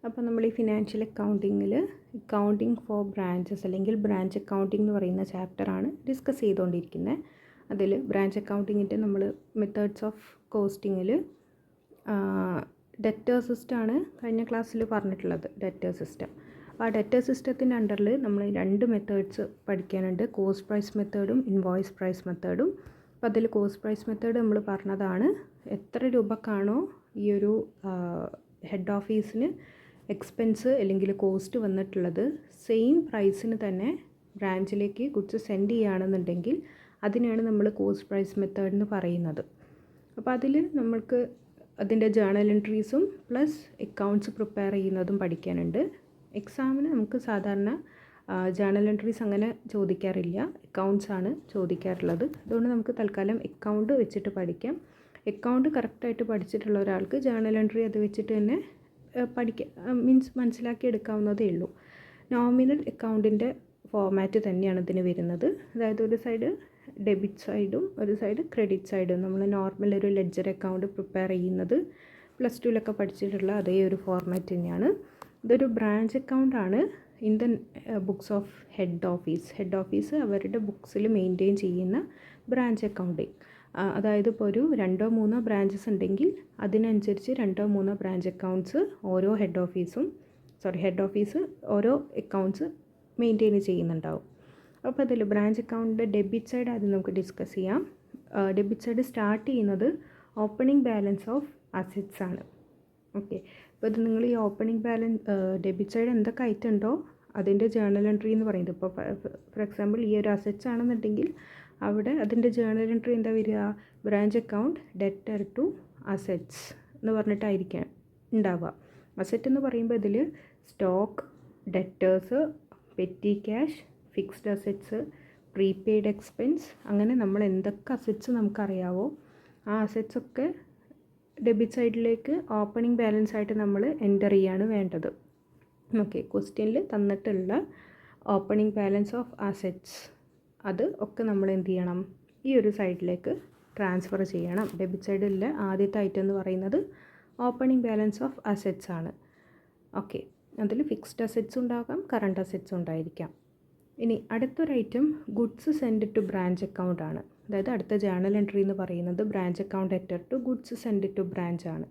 അപ്പോൾ നമ്മൾ ഈ ഫിനാൻഷ്യൽ അക്കൗണ്ടിങ്ങിൽ അക്കൗണ്ടിങ് ഫോർ ബ്രാഞ്ചസ് അല്ലെങ്കിൽ ബ്രാഞ്ച് അക്കൗണ്ടിംഗ് എന്ന് പറയുന്ന ചാപ്റ്ററാണ് ഡിസ്കസ് ചെയ്തുകൊണ്ടിരിക്കുന്നത്. അതിൽ ബ്രാഞ്ച് അക്കൗണ്ടിങ്ങിൻ്റെ നമ്മൾ മെത്തേഡ്സ് ഓഫ് കോസ്റ്റിങ്ങിൽ ഡെറ്റർ സിസ്റ്റമാണ് കഴിഞ്ഞ ക്ലാസ്സിൽ പറഞ്ഞിട്ടുള്ളത്. ഡെറ്റർ സിസ്റ്റം, അപ്പോൾ ആ ഡെറ്റർ സിസ്റ്റത്തിൻ്റെ അണ്ടറിൽ നമ്മൾ 2 മെത്തേഡ്സ് പഠിക്കാനുണ്ട്. കോസ്റ്റ് പ്രൈസ് മെത്തേഡും ഇൻവോയ്സ് പ്രൈസ് മെത്തേഡും. അപ്പോൾ അതിൽ കോസ്റ്റ് പ്രൈസ് മെത്തേഡ് നമ്മൾ പറഞ്ഞതാണ് എത്ര രൂപക്കാണോ ഈ ഒരു ഹെഡ് ഓഫീസിന് എക്സ്പെൻസ് അല്ലെങ്കിൽ കോസ്റ്റ് വന്നിട്ടുള്ളത്, സെയിം പ്രൈസിന് തന്നെ ബ്രാഞ്ചിലേക്ക് ഗുഡ്സ് സെൻഡ് ചെയ്യുകയാണെന്നുണ്ടെങ്കിൽ അതിനാണ് നമ്മൾ കോസ്റ്റ് പ്രൈസ് മെത്തേഡ് എന്ന് പറയുന്നത്. അപ്പോൾ അതിൽ നമ്മൾക്ക് അതിൻ്റെ ജേണൽ എൻട്രീസും പ്ലസ് അക്കൗണ്ട്സ് പ്രിപ്പയർ ചെയ്യുന്നതും പഠിക്കാനുണ്ട്. എക്സാമിന് നമുക്ക് സാധാരണ ജേണൽ എൻട്രീസ് അങ്ങനെ ചോദിക്കാറില്ല, അക്കൗണ്ട്സ് ആണ് ചോദിക്കാറുള്ളത്. അതുകൊണ്ട് നമുക്ക് തൽക്കാലം അക്കൗണ്ട് വെച്ചിട്ട് പഠിക്കാം. അക്കൗണ്ട് കറക്റ്റായിട്ട് പഠിച്ചിട്ടുള്ള ഒരാൾക്ക് ജേണൽ എൻട്രി അത് വെച്ചിട്ട് തന്നെ മനസ്സിലാക്കി എടുക്കാവുന്നതേ ഉള്ളൂ. നോമിനൽ അക്കൗണ്ടിൻ്റെ ഫോർമാറ്റ് തന്നെയാണ് ഇതിന് വരുന്നത്. അതായത് ഒരു സൈഡ് ഡെബിറ്റ് സൈഡും ഒരു സൈഡ് ക്രെഡിറ്റ് സൈഡും. നമ്മൾ നോർമൽ ഒരു ലെഡ്ജർ അക്കൗണ്ട് പ്രിപ്പയർ ചെയ്യുന്നത് പ്ലസ് ടുവിലൊക്കെ പഠിച്ചിട്ടുള്ള അതേ ഒരു ഫോർമാറ്റ് തന്നെയാണ്. ഇതൊരു ബ്രാഞ്ച് അക്കൗണ്ടാണ് in the books of head office. Head office അവരുടെ ബുക്സിൽ മെയിൻറ്റെയിൻ ചെയ്യുന്ന ബ്രാഞ്ച് അക്കൗണ്ടിങ്. അതായത് ഇപ്പോൾ ഒരു 2-3 ബ്രാഞ്ചസ് ഉണ്ടെങ്കിൽ അതിനനുസരിച്ച് 2-3 ബ്രാഞ്ച് അക്കൗണ്ട്സ് ഓരോ ഹെഡ് ഓഫീസ് ഓരോ അക്കൗണ്ട്സ് മെയിൻറ്റെയിൻ ചെയ്യുന്നുണ്ടാവും. അപ്പോൾ അതിൽ ബ്രാഞ്ച് അക്കൗണ്ടിൻ്റെ ഡെബിറ്റ് സൈഡ് ആദ്യം നമുക്ക് ഡിസ്കസ് ചെയ്യാം. ഡെബിറ്റ് സൈഡ് സ്റ്റാർട്ട് ചെയ്യുന്നത് ഓപ്പണിംഗ് ബാലൻസ് ഓഫ് അസറ്റ്സ് ആണ്. ഓക്കെ, അപ്പോൾ ഇത് നിങ്ങൾ ഈ ഓപ്പണിംഗ് ബാലൻസ് ഡെബിറ്റ് സൈഡ് എന്തൊക്കെ ഐറ്റം ഉണ്ടോ അതിൻ്റെ ജേണൽ എൻട്രി എന്ന് പറയുന്നത്. ഇപ്പോൾ ഫോർ എക്സാമ്പിൾ ഈ ഒരു അസറ്റ്സ് ആണെന്നുണ്ടെങ്കിൽ അവിടെ അതിൻ്റെ ജേണൽ എൻട്രി എന്താ വരിക, branch account debtor to assets എന്ന് പറഞ്ഞിട്ടായിരിക്കാം ഉണ്ടാവുക. അസറ്റ് എന്ന് പറയുമ്പോൾ ഇതിൽ stock, debtors, petty cash, fixed assets, prepaid expense, അങ്ങനെ നമ്മൾ എന്തൊക്കെ അസറ്റ്സ് നമുക്കറിയാവോ ആ അസറ്റ്സ് ഒക്കെ ഡെബിറ്റ് സൈഡിലേക്ക് ഓപ്പണിംഗ് ബാലൻസ് ആയിട്ട് നമ്മൾ എൻ്റർ ചെയ്യാണ് വേണ്ടത്. ഓക്കെ, ക്വസ്റ്റ്യനിൽ തന്നിട്ടുള്ള ഓപ്പണിംഗ് ബാലൻസ് ഓഫ് അസറ്റ്സ് അത് ഒക്കെ നമ്മൾ എന്ത് ചെയ്യണം, ഈ ഒരു സൈഡിലേക്ക് ട്രാൻസ്ഫർ ചെയ്യണം. ഡെബിറ്റ് സൈഡിലെ ആദ്യത്തെ ഐറ്റം എന്ന് പറയുന്നത് ഓപ്പണിംഗ് ബാലൻസ് ഓഫ് അസറ്റ്സ് ആണ്. ഓക്കെ, അതിൽ ഫിക്സ്ഡ് അസറ്റ്സ് ഉണ്ടാകാം, കറണ്ട് അസറ്റ്സ് ഉണ്ടായിരിക്കാം. ഇനി അടുത്തൊരു item goods send to branch account ആണ്. അതായത് അടുത്ത ജേണൽ എൻട്രി എന്ന് പറയുന്നത് branch account debtor to goods send to branch ആണ്.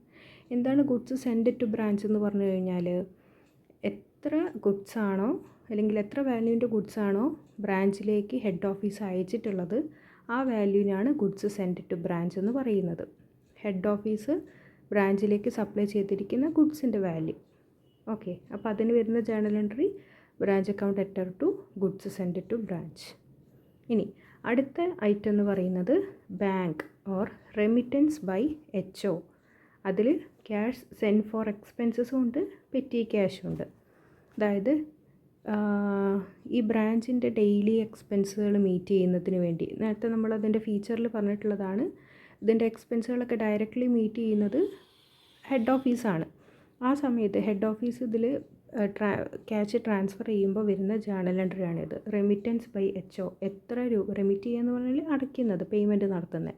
എന്താണ് ഗുഡ്സ് സെൻഡ് ടു ബ്രാഞ്ച് എന്ന് പറഞ്ഞു കഴിഞ്ഞാൽ എത്ര ഗുഡ്സ് ആണോ അല്ലെങ്കിൽ എത്ര വാല്യൂവിൻ്റെ ഗുഡ്സ് ആണോ ബ്രാഞ്ചിലേക്ക് ഹെഡ് ഓഫീസ് അയച്ചിട്ടുള്ളത് ആ വാല്യൂവിനാണ് ഗുഡ്സ് സെൻഡ് ടു ബ്രാഞ്ച് എന്ന് പറയുന്നത്. ഹെഡ് ഓഫീസ് ബ്രാഞ്ചിലേക്ക് സപ്ലൈ ചെയ്തിരിക്കുന്ന ഗുഡ്സിൻ്റെ വാല്യൂ. ഓക്കെ, അപ്പോൾ അതിന് വരുന്ന journal entry branch account debtor to goods send to branch. ഇനി അടുത്ത ഐറ്റം എന്ന് പറയുന്നത് bank or remittance by HO. അതിൽ ക്യാഷ് സെൻഡ് ഫോർ എക്സ്പെൻസസും ഉണ്ട്, പെറ്റി ക്യാഷും ഉണ്ട്. അതായത് ഈ ബ്രാഞ്ചിൻ്റെ ഡെയിലി എക്സ്പെൻസുകൾ മീറ്റ് ചെയ്യുന്നതിന് വേണ്ടി നേരത്തെ നമ്മൾ അതിൻ്റെ ഫീച്ചറിൽ പറഞ്ഞിട്ടുള്ളതാണ്. ഇതിൻ്റെ എക്സ്പെൻസുകളൊക്കെ ഡയറക്റ്റ്ലി മീറ്റ് ചെയ്യുന്നത് ഹെഡ് ഓഫീസാണ്. ആ സമയത്ത് ഹെഡ് ഓഫീസ് ഇതിൽ ക്യാഷ് ട്രാൻസ്ഫർ ചെയ്യുമ്പോൾ വരുന്ന ജേണൽ എൻട്രി ആണിത്. Remittance by HO. എത്ര രൂപ റെമിറ്റ് ചെയ്യുക എന്ന് പറഞ്ഞാൽ അടയ്ക്കുന്നത്, പേയ്മെൻറ്റ് നടത്തുന്നത്.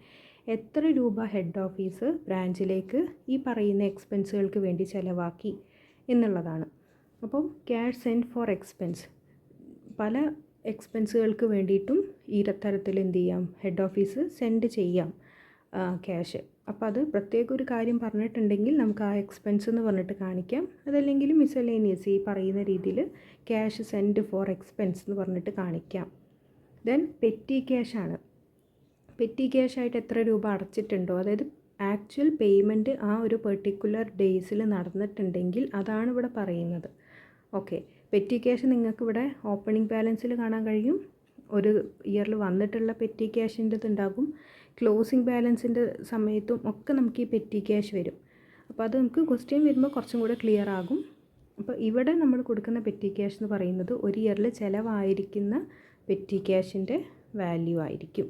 എത്ര രൂപ ഹെഡ് ഓഫീസ് ബ്രാഞ്ചിലേക്ക് ഈ പറയുന്ന എക്സ്പെൻസുകൾക്ക് വേണ്ടി ചിലവാക്കി എന്നുള്ളതാണ്. അപ്പം ക്യാഷ് സെൻഡ് ഫോർ എക്സ്പെൻസ്, പല എക്സ്പെൻസുകൾക്ക് വേണ്ടിയിട്ടും ഈ തരത്തിൽ എന്ത് ചെയ്യാം, ഹെഡ് ഓഫീസ് സെൻഡ് ചെയ്യാം ക്യാഷ്. അപ്പോൾ അത് പ്രത്യേക ഒരു കാര്യം പറഞ്ഞിട്ടുണ്ടെങ്കിൽ നമുക്ക് ആ എക്സ്പെൻസ് എന്ന് പറഞ്ഞിട്ട് കാണിക്കാം. അതല്ലെങ്കിൽ മിസലേനിയസ് ഈ പറയുന്ന രീതിയിൽ ക്യാഷ് സെൻഡ് ഫോർ എക്സ്പെൻസ് എന്ന് പറഞ്ഞിട്ട് കാണിക്കാം. ദെൻ പെറ്റി ക്യാഷ് ആണ്. പെറ്റി ക്യാഷ് ആയിട്ട് എത്ര രൂപ അടച്ചിട്ടുണ്ടോ, അതായത് ആക്ച്വൽ പേയ്മെൻറ്റ് ആ ഒരു പെർട്ടിക്കുലർ ഡേയ്സിൽ നടന്നിട്ടുണ്ടെങ്കിൽ അതാണ് ഇവിടെ പറയുന്നത്. ഓക്കെ, പെറ്റി ക്യാഷ് നിങ്ങൾക്ക് ഇവിടെ ഓപ്പണിംഗ് ബാലൻസിൽ കാണാൻ കഴിയും. ഒരു ഇയറിൽ വന്നിട്ടുള്ള പെറ്റി ക്യാഷിൻ്റെ ഇതുണ്ടാകും. ക്ലോസിംഗ് ബാലൻസിൻ്റെ സമയത്തും ഒക്കെ നമുക്ക് ഈ പെറ്റി ക്യാഷ് വരും. അപ്പോൾ അത് നമുക്ക് ക്വസ്റ്റ്യൻ വരുമ്പോൾ കുറച്ചും കൂടെ ക്ലിയർ ആകും. അപ്പോൾ ഇവിടെ നമ്മൾ കൊടുക്കുന്ന പെറ്റി ക്യാഷ് എന്ന് പറയുന്നത് ഒരു ഇയറിൽ ചിലവായിരിക്കുന്ന പെറ്റി ക്യാഷിൻ്റെ വാല്യൂ ആയിരിക്കും.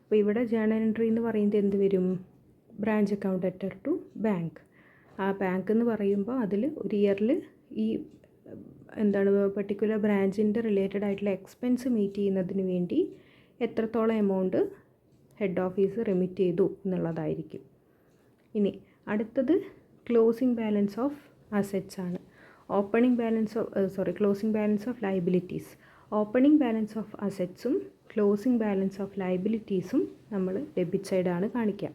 അപ്പോൾ ഇവിടെ ജേണൽ എൻട്രി എന്ന് പറയുന്നത് എന്ത് വരും, branch account debtor to bank. ആ ബാങ്ക് എന്ന് പറയുമ്പോൾ അതിൽ ഒരു ഇയറിൽ ഈ എന്താണ് പെർട്ടിക്കുലർ ബ്രാഞ്ചിൻ്റെ റിലേറ്റഡ് ആയിട്ടുള്ള എക്സ്പെൻസ് മീറ്റ് ചെയ്യുന്നതിന് വേണ്ടി എത്രത്തോളം എമൗണ്ട് ഹെഡ് ഓഫീസ് റെമിറ്റ് ചെയ്തു എന്നുള്ളതായിരിക്കും. ഇനി അടുത്തത് ക്ലോസിംഗ് ബാലൻസ് ഓഫ് അസറ്റ്സ് ആണ്. Opening balance of closing balance of liabilities. Opening balance of അസറ്റ്സും ക്ലോസിംഗ് ബാലൻസ് ഓഫ് ലയബിലിറ്റീസും നമ്മൾ ഡെബിറ്റ് സൈഡാണ് കാണിക്കുക.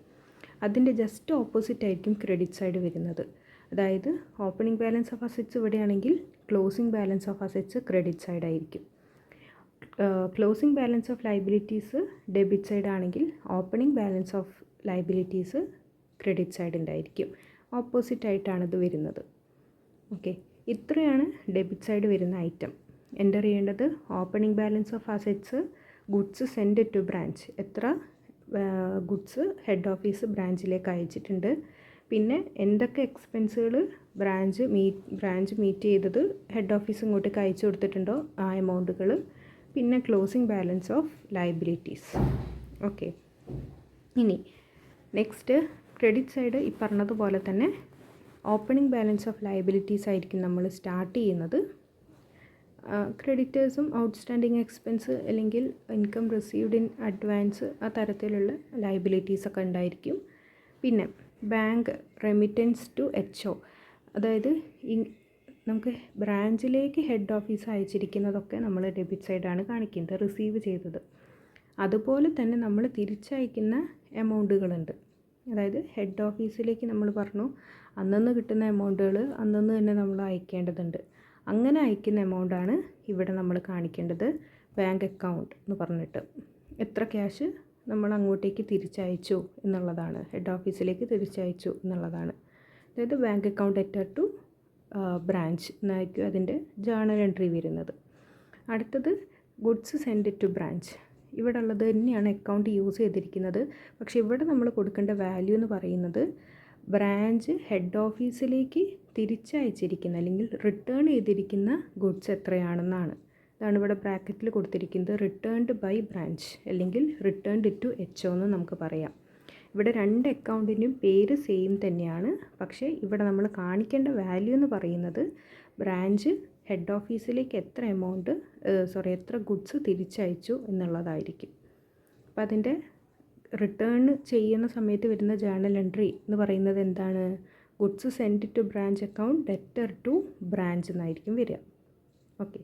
അതിൻ്റെ ജസ്റ്റ് ഓപ്പോസിറ്റ് ആയിരിക്കും ക്രെഡിറ്റ് സൈഡ് വരുന്നത്. അതായത് ഓപ്പണിംഗ് ബാലൻസ് ഓഫ് അസറ്റ്സ് ഇവിടെയാണെങ്കിൽ closing balance of assets credit side ആയിരിക്കും. Closing balance of liabilities debit side ആണെങ്കിൽ opening balance of liabilities credit സൈഡിൻ്റെ ആയിരിക്കും. ഓപ്പോസിറ്റ് ആയിട്ടാണ് ഇത് വരുന്നത്. ഓക്കെ, ഇത്രയാണ് ഡെബിറ്റ് സൈഡ് വരുന്ന ഐറ്റം. എൻ്റർ ചെയ്യേണ്ടത് opening balance of assets, goods send to branch, എത്ര ഗുഡ്സ് ഹെഡ് ഓഫീസ് ബ്രാഞ്ചിലേക്ക് അയച്ചിട്ടുണ്ട്, പിന്നെ എന്തൊക്കെ എക്സ്പെൻസുകൾ ബ്രാഞ്ച് മീറ്റ് ചെയ്തത് ഹെഡ് ഓഫീസ് ഇങ്ങോട്ടേക്ക് അയച്ചു കൊടുത്തിട്ടുണ്ടോ ആ എമൗണ്ടുകൾ, പിന്നെ closing balance of liabilities. Okay, ഇനി നെക്സ്റ്റ് ക്രെഡിറ്റ് സൈഡ് ഈ പറഞ്ഞതുപോലെ തന്നെ ഓപ്പണിംഗ് ബാലൻസ് ഓഫ് ലയബിലിറ്റീസ് ആയിരിക്കും നമ്മൾ സ്റ്റാർട്ട് ചെയ്യുന്നത്. ക്രെഡിറ്റേഴ്സും ഔട്ട്സ്റ്റാൻഡിങ് എക്സ്പെൻസ് അല്ലെങ്കിൽ ഇൻകം റിസീവ്ഡ് ഇൻ അഡ്വാൻസ് ആ തരത്തിലുള്ള ലയബിലിറ്റീസൊക്കെ ഉണ്ടായിരിക്കും. പിന്നെ ബാങ്ക് റെമിറ്റൻസ് ടു HO, അതായത് നമുക്ക് ബ്രാഞ്ചിലേക്ക് ഹെഡ് ഓഫീസ് അയച്ചിരിക്കുന്നതൊക്കെ നമ്മൾ ഡെബിറ്റ് സൈഡാണ് കാണിക്കുന്നത്, റിസീവ് ചെയ്തത്. അതുപോലെ തന്നെ നമ്മൾ തിരിച്ചയക്കുന്ന എമൗണ്ടുകളുണ്ട്. അതായത് ഹെഡ് ഓഫീസിലേക്ക് നമ്മൾ പറഞ്ഞു അന്നന്ന് കിട്ടുന്ന എമൗണ്ടുകൾ അന്നന്ന് തന്നെ നമ്മൾ അയക്കേണ്ടതുണ്ട്. അങ്ങനെ അയക്കുന്ന എമൗണ്ടാണ് ഇവിടെ നമ്മൾ കാണിക്കേണ്ടത്. ബാങ്ക് അക്കൗണ്ട് എന്ന് പറഞ്ഞിട്ട് എത്ര ക്യാഷ് നമ്മൾ അങ്ങോട്ടേക്ക് തിരിച്ചയച്ചു എന്നുള്ളതാണ്, ഹെഡ് ഓഫീസിലേക്ക് തിരിച്ചയച്ചു എന്നുള്ളതാണ്. അതായത് bank account letter to branch എന്നായിരിക്കും അതിൻ്റെ ജേണൽ എൻട്രി വരുന്നത്. അടുത്തത് ഗുഡ്സ് സെൻഡ് ടു ബ്രാഞ്ച്. ഇവിടെ ഉള്ളത് തന്നെയാണ് അക്കൗണ്ട് യൂസ് ചെയ്തിരിക്കുന്നത്. പക്ഷേ ഇവിടെ നമ്മൾ കൊടുക്കേണ്ട വാല്യൂ എന്ന് പറയുന്നത് ബ്രാഞ്ച് ഹെഡ് ഓഫീസിലേക്ക് തിരിച്ചയച്ചിരിക്കുന്ന അല്ലെങ്കിൽ റിട്ടേൺ ചെയ്തിരിക്കുന്ന ഗുഡ്സ് എത്രയാണെന്നാണ്. ഇതാണ് ഇവിടെ ബ്രാക്കറ്റിൽ കൊടുത്തിരിക്കുന്നത്, റിട്ടേൺഡ് ബൈ ബ്രാഞ്ച് അല്ലെങ്കിൽ റിട്ടേൺഡ് ടു HO എന്ന് നമുക്ക് പറയാം. ഇവിടെ രണ്ട് അക്കൗണ്ടിൻ്റെയും പേര് സെയിം തന്നെയാണ്. പക്ഷേ ഇവിടെ നമ്മൾ കാണിക്കേണ്ട വാല്യൂ എന്ന് പറയുന്നത് ബ്രാഞ്ച് ഹെഡ് ഓഫീസിലേക്ക് എത്ര ഗുഡ്സ് തിരിച്ചയച്ചു എന്നുള്ളതായിരിക്കും. അപ്പോൾ അതിൻ്റെ റിട്ടേൺ ചെയ്യുന്ന സമയത്ത് വരുന്ന ജേണൽ എൻട്രി എന്ന് പറയുന്നത് എന്താണ്? Goods send to branch account letter to branch എന്നായിരിക്കും വരിക. ഓക്കെ,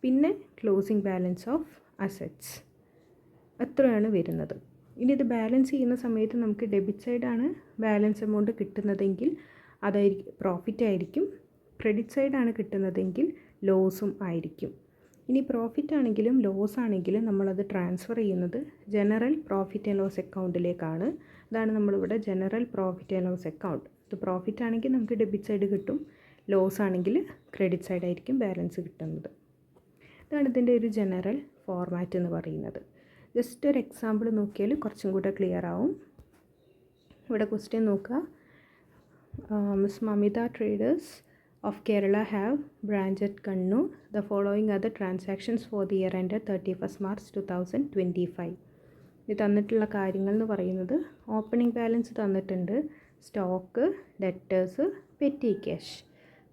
പിന്നെ ക്ലോസിംഗ് ബാലൻസ് ഓഫ് അസറ്റ്സ് എത്രയാണ് വരുന്നത്. ഇനി ഇത് ബാലൻസ് ചെയ്യുന്ന സമയത്ത് നമുക്ക് ഡെബിറ്റ് സൈഡാണ് ബാലൻസ് എമൗണ്ട് കിട്ടുന്നതെങ്കിൽ അതായിരിക്കും പ്രോഫിറ്റ് ആയിരിക്കും. ക്രെഡിറ്റ് സൈഡാണ് കിട്ടുന്നതെങ്കിൽ ലോസും ആയിരിക്കും. ഇനി പ്രോഫിറ്റ് ആണെങ്കിലും ലോസ് ആണെങ്കിലും നമ്മളത് ട്രാൻസ്ഫർ ചെയ്യുന്നത് ജനറൽ പ്രോഫിറ്റ് ആൻഡ് ലോസ് അക്കൗണ്ടിലേക്കാണ്. അതാണ് നമ്മളിവിടെ general profit and loss account. ഇത് പ്രോഫിറ്റ് ആണെങ്കിൽ നമുക്ക് ഡെബിറ്റ് സൈഡ് കിട്ടും, ലോസ് ആണെങ്കിൽ ക്രെഡിറ്റ് സൈഡായിരിക്കും ബാലൻസ് കിട്ടുന്നത്. ഇതാണ് ഇതിൻ്റെ ഒരു ജനറൽ ഫോർമാറ്റ് എന്ന് പറയുന്നത്. ജസ്റ്റ് ഒരു എക്സാമ്പിൾ നോക്കിയാൽ കുറച്ചും കൂടെ ക്ലിയർ ആവും. ഇവിടെ ക്വസ്റ്റ്യൻ നോക്കുക. Miss Mamitha traders of Kerala have branch at Kannur. The following are the transactions for the year ended 31st March 2025. ഇത് തന്നിട്ടുള്ള കാര്യങ്ങൾ എന്ന് പറയുന്നത് ഓപ്പണിംഗ് ബാലൻസ് തന്നിട്ടുണ്ട്, സ്റ്റോക്ക്, ഡെറ്റേഴ്സ്, പെറ്റി ക്യാഷ്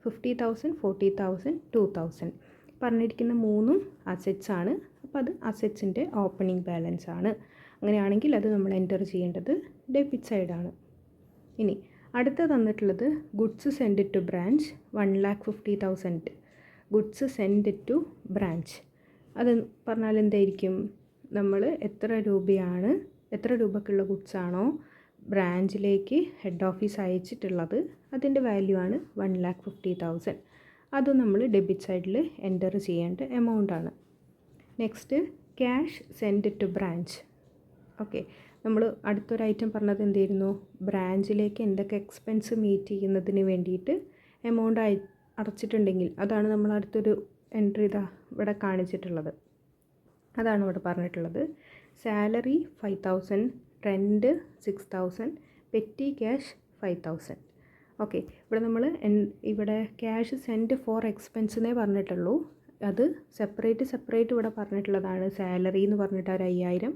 50,000, 40,000, 2,000 പറഞ്ഞിരിക്കുന്ന മൂന്നും അസറ്റ്സ് ആണ്. അപ്പോൾ അത് അസറ്റ്സിൻ്റെ ഓപ്പണിംഗ് ബാലൻസ് ആണ്. അങ്ങനെയാണെങ്കിൽ അത് നമ്മൾ എൻ്റർ ചെയ്യേണ്ടത് ഡെബിറ്റ് സൈഡാണ്. ഇനി അടുത്ത തന്നിട്ടുള്ളത് goods send to branch 1,50,000 goods send to branch. അത് പറഞ്ഞാൽ എന്തായിരിക്കും? നമ്മൾ എത്ര രൂപക്കുള്ള ഗുഡ്സാണോ ബ്രാഞ്ചിലേക്ക് ഹെഡ് ഓഫീസ് അയച്ചിട്ടുള്ളത് അതിൻ്റെ വാല്യൂ ആണ് 1,50,000. അത് നമ്മൾ ഡെബിറ്റ് സൈഡിൽ എൻ്റർ ചെയ്യേണ്ട എമൗണ്ടാണ്. Next cash send to branch. Okay, നമ്മൾ അടുത്തൊരു ഐറ്റം പറഞ്ഞത് എന്തായിരുന്നു? ബ്രാഞ്ചിലേക്ക് എന്തൊക്കെ എക്സ്പെൻസ് മീറ്റ് ചെയ്യുന്നതിന് വേണ്ടിയിട്ട് എമൗണ്ട് അടച്ചിട്ടുണ്ടെങ്കിൽ അതാണ് നമ്മൾ അടുത്തൊരു എൻട്രി ഇവിടെ കാണിച്ചിട്ടുള്ളത്. അതാണ് ഇവിടെ പറഞ്ഞിട്ടുള്ളത്. Salary 5,000, rent 6,000, petty cash 5,000. Okay, ഇവിടെ നമ്മൾ ഇവിടെ ക്യാഷ് സെൻഡ് ഫോർ എക്സ്പെൻസിനേ പറഞ്ഞിട്ടുള്ളൂ. അത് സെപ്പറേറ്റ് ഇവിടെ പറഞ്ഞിട്ടുള്ളതാണ്. സാലറി എന്ന് പറഞ്ഞിട്ട് ഒരു 5,000,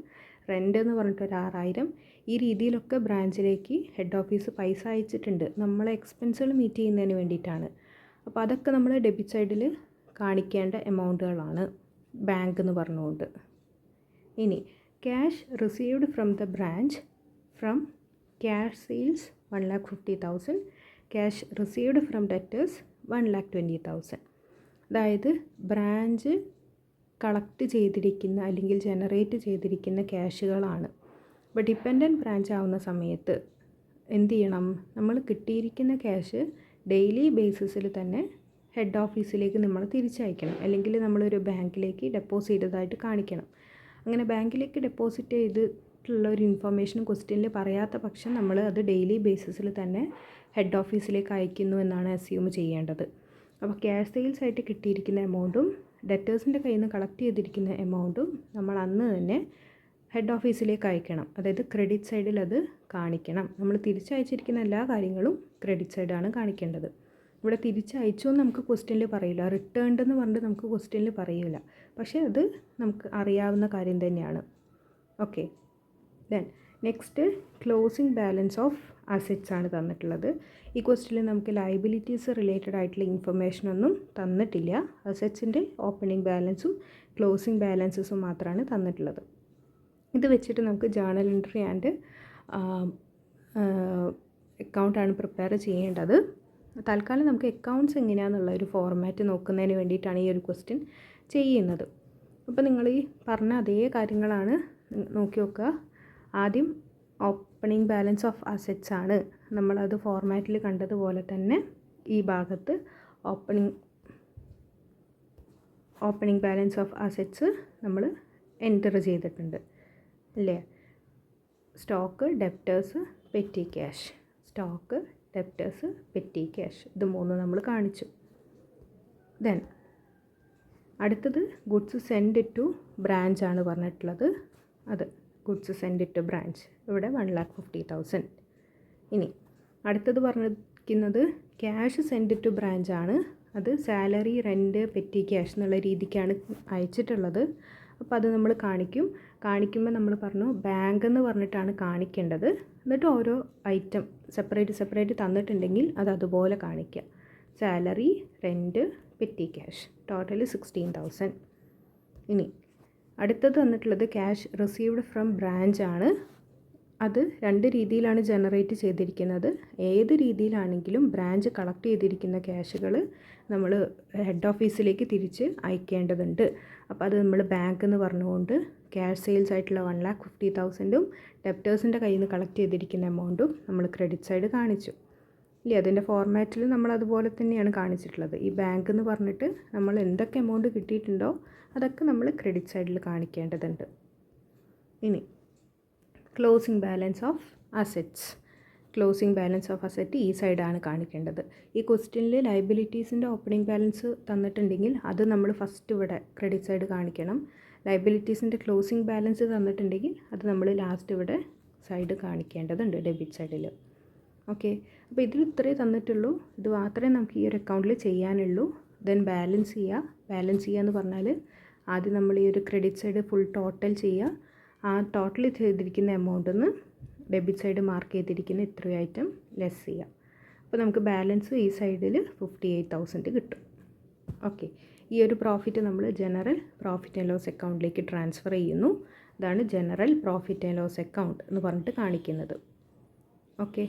റെൻ്റ് എന്ന് പറഞ്ഞിട്ട് ഒരു 6,000. ഈ രീതിയിലൊക്കെ ബ്രാഞ്ചിലേക്ക് ഹെഡ് ഓഫീസ് പൈസ അയച്ചിട്ടുണ്ട്, നമ്മളെ എക്സ്പെൻസുകൾ മീറ്റ് ചെയ്യുന്നതിന് വേണ്ടിയിട്ടാണ്. അപ്പോൾ അതൊക്കെ നമ്മൾ ഡെബിറ്റ് സൈഡിൽ കാണിക്കേണ്ട എമൗണ്ടുകളാണ് ബാങ്ക് എന്ന് പറഞ്ഞുകൊണ്ട്. ഇനി cash received from the branch from cash sales 1,50,000, cash received from debtors 1,20,000. അതായത് ബ്രാഞ്ച് കളക്ട് ചെയ്തിരിക്കുന്ന അല്ലെങ്കിൽ ജനറേറ്റ് ചെയ്തിരിക്കുന്ന ക്യാഷുകളാണ്. അപ്പോൾ ഡിപ്പെൻഡൻറ്റ് ബ്രാഞ്ച് ആവുന്ന സമയത്ത് എന്ത് ചെയ്യണം, നമ്മൾ കിട്ടിയിരിക്കുന്ന ക്യാഷ് ഡെയിലി ബേസിസിൽ തന്നെ ഹെഡ് ഓഫീസിലേക്ക് നമ്മൾ തിരിച്ചയക്കണം, അല്ലെങ്കിൽ നമ്മളൊരു ബാങ്കിലേക്ക് ഡെപ്പോസിറ്റ് ചെയ്തതായിട്ട് കാണിക്കണം. അങ്ങനെ ബാങ്കിലേക്ക് ഡെപ്പോസിറ്റ് ചെയ്തിട്ടുള്ള ഒരു ഇൻഫർമേഷൻ ക്വസ്റ്റ്യനിൽ പറയാത്ത പക്ഷം നമ്മൾ അത് ഡെയിലി ബേസിസിൽ തന്നെ ഹെഡ് ഓഫീസിലേക്ക് അയക്കുന്നു എന്നാണ് അസ്യൂം ചെയ്യേണ്ടത്. അപ്പോൾ ക്യാഷ് സെയിൽസ് ആയിട്ട് കിട്ടിയിരിക്കുന്ന എമൗണ്ടും ഡെറ്റേഴ്സിൻ്റെ കയ്യിൽ നിന്ന് കളക്ട് ചെയ്തിരിക്കുന്ന എമൗണ്ടും നമ്മൾ അന്ന് തന്നെ ഹെഡ് ഓഫീസിലേക്ക് അയക്കണം. അതായത് ക്രെഡിറ്റ് സൈഡിൽ അത് കാണിക്കണം. നമ്മൾ തിരിച്ചയച്ചിരിക്കുന്ന എല്ലാ കാര്യങ്ങളും ക്രെഡിറ്റ് സൈഡാണ് കാണിക്കേണ്ടത്. ഇവിടെ തിരിച്ചയച്ചു എന്ന് നമുക്ക് ക്വസ്റ്റ്യനിൽ പറയില്ല, റിട്ടേൺഡ് എന്ന് പറഞ്ഞിട്ട് നമുക്ക് ക്വസ്റ്റ്യനിൽ പറയില്ല, പക്ഷേ അത് നമുക്ക് അറിയാവുന്ന കാര്യം തന്നെയാണ്. Okay, then next closing balance of assets ആണ് തന്നിട്ടുള്ളത്. ഈ ക്വസ്റ്റ്യനിൽ നമുക്ക് ലയബിലിറ്റീസ് റിലേറ്റഡ് ആയിട്ടുള്ള ഇൻഫർമേഷനൊന്നും തന്നിട്ടില്ല. അസറ്റ്സിൻ്റെ ഓപ്പണിംഗ് ബാലൻസും ക്ലോസിംഗ് ബാലൻസസും മാത്രമാണ് തന്നിട്ടുള്ളത്. ഇത് വെച്ചിട്ട് നമുക്ക് ജേർണൽ എൻട്രി ആൻഡ് അക്കൗണ്ടാണ് പ്രിപ്പയർ ചെയ്യേണ്ടത്. തൽക്കാലം നമുക്ക് അക്കൗണ്ട്സ് എങ്ങനെയാണെന്നുള്ള ഒരു ഫോർമാറ്റ് നോക്കുന്നതിന് വേണ്ടിയിട്ടാണ് ഈ ഒരു ക്വസ്റ്റ്യൻ ചെയ്യുന്നത്. അപ്പോൾ നിങ്ങൾ ഈ പറഞ്ഞ അതേ കാര്യങ്ങളാണ് നോക്കി നോക്കുക. ആദ്യം ഓപ്പണിംഗ് ബാലൻസ് ഓഫ് അസറ്റ്സ് ആണ്, നമ്മളത് ഫോർമാറ്റിൽ കണ്ടതുപോലെ തന്നെ ഈ ഭാഗത്ത് ഓപ്പണിംഗ് ബാലൻസ് ഓഫ് അസറ്റ്സ് നമ്മൾ എൻറ്റർ ചെയ്തിട്ടുണ്ട് അല്ലേ. Stock, debtors, petty cash. Stock, debtors, petty cash, ഇത് മൂന്ന് നമ്മൾ കാണിച്ചു. ദെൻ അടുത്തത് ഗുഡ്സ് സെൻഡ് ടു ബ്രാഞ്ച് ആണ് പറഞ്ഞിട്ടുള്ളത്. അത് ഗുഡ്സ് സെൻഡ് ടു ബ്രാഞ്ച്, ഇവിടെ 1,50,000. ഇനി അടുത്തത് പറഞ്ഞിരിക്കുന്നത് ക്യാഷ് സെൻഡ് ടു ബ്രാഞ്ച് ആണ്. അത് സാലറി, റെൻറ്റ്, പെറ്റി ക്യാഷ് എന്നുള്ള രീതിക്കാണ് അയച്ചിട്ടുള്ളത്. അപ്പോൾ അത് നമ്മൾ കാണിക്കുമ്പോൾ നമ്മൾ പറഞ്ഞു ബാങ്ക് എന്ന് പറഞ്ഞിട്ടാണ് കാണിക്കേണ്ടത്. എന്നിട്ട് ഓരോ ഐറ്റം സെപ്പറേറ്റ് തന്നിട്ടുണ്ടെങ്കിൽ അത് അതുപോലെ കാണിക്കുക. Salary, rent, petty cash, total 16,000. ഇനി അടുത്തത് തന്നിട്ടുള്ളത് ക്യാഷ് റിസീവ്ഡ് ഫ്രം ബ്രാഞ്ച് ആണ്. അത് രണ്ട് രീതിയിലാണ് ജനറേറ്റ് ചെയ്തിരിക്കുന്നത്. ഏത് രീതിയിലാണെങ്കിലും ബ്രാഞ്ച് കളക്ട് ചെയ്തിരിക്കുന്ന ക്യാഷുകൾ നമ്മൾ ഹെഡ് ഓഫീസിലേക്ക് തിരിച്ച് അയക്കേണ്ടതുണ്ട്. അപ്പോൾ അത് നമ്മൾ ബാങ്ക് എന്ന് പറഞ്ഞുകൊണ്ട് ക്യാഷ് സെയിൽസ് ആയിട്ടുള്ള 1,50,000 ഡെപ്റ്റേഴ്സിൻ്റെ കയ്യിൽ നിന്ന് കളക്ട് ചെയ്തിരിക്കുന്ന എമൗണ്ടും നമ്മൾ ക്രെഡിറ്റ് സൈഡ് കാണിച്ചു ഇല്ലേ. അതിൻ്റെ ഫോർമാറ്റിൽ നമ്മൾ അതുപോലെ തന്നെയാണ് കാണിച്ചിട്ടുള്ളത്. ഈ ബാങ്ക് എന്ന് പറഞ്ഞിട്ട് നമ്മൾ എന്തൊക്കെ എമൗണ്ട് കിട്ടിയിട്ടുണ്ടോ അതൊക്കെ നമ്മൾ ക്രെഡിറ്റ് സൈഡിൽ കാണിക്കേണ്ടതുണ്ട്. ഇനി closing balance of assets. Closing balance of asset ഈ സൈഡാണ് കാണിക്കേണ്ടത്. ഈ ക്വസ്റ്റ്യനിൽ ലയബിലിറ്റീസിൻ്റെ ഓപ്പണിംഗ് ബാലൻസ് തന്നിട്ടുണ്ടെങ്കിൽ അത് നമ്മൾ ഫസ്റ്റ് ഇവിടെ ക്രെഡിറ്റ് സൈഡ് കാണിക്കണം. ലയബിലിറ്റീസിൻ്റെ ക്ലോസിംഗ് ബാലൻസ് തന്നിട്ടുണ്ടെങ്കിൽ അത് നമ്മൾ ലാസ്റ്റ് ഇവിടെ സൈഡ് കാണിക്കേണ്ടതുണ്ട്, ഡെബിറ്റ് സൈഡിൽ. ഓക്കെ, അപ്പോൾ ഇതിൽ ഇത്രയേ തന്നിട്ടുള്ളൂ. ഇത് മാത്രമേ നമുക്ക് ഈ ഒരു അക്കൗണ്ടിൽ ചെയ്യാനുള്ളൂ. ദെൻ ബാലൻസ് ചെയ്യുക എന്ന് പറഞ്ഞാൽ ആദ്യം നമ്മൾ ഈ ഒരു ക്രെഡിറ്റ് സൈഡ് ഫുൾ ടോട്ടൽ ചെയ്യുക. ആ ടോട്ടൽ ചെയ്തിരിക്കുന്ന എമൗണ്ടിൽ നിന്ന് ഡെബിറ്റ് സൈഡ് മാർക്ക് ചെയ്തിരിക്കുന്ന ഇത്രയും ഐറ്റം ലെസ് ചെയ്യുക. അപ്പോൾ നമുക്ക് ബാലൻസ് ഈ സൈഡിൽ 58,000 കിട്ടും. ഓക്കെ, ഈ ഒരു പ്രോഫിറ്റ് നമ്മൾ ജനറൽ പ്രോഫിറ്റ് ആൻഡ് ലോസ് അക്കൗണ്ടിലേക്ക് ട്രാൻസ്ഫർ ചെയ്യുന്നു. അതാണ് general profit and loss account എന്ന് പറഞ്ഞിട്ട് കാണിക്കുന്നത്. ഓക്കെ.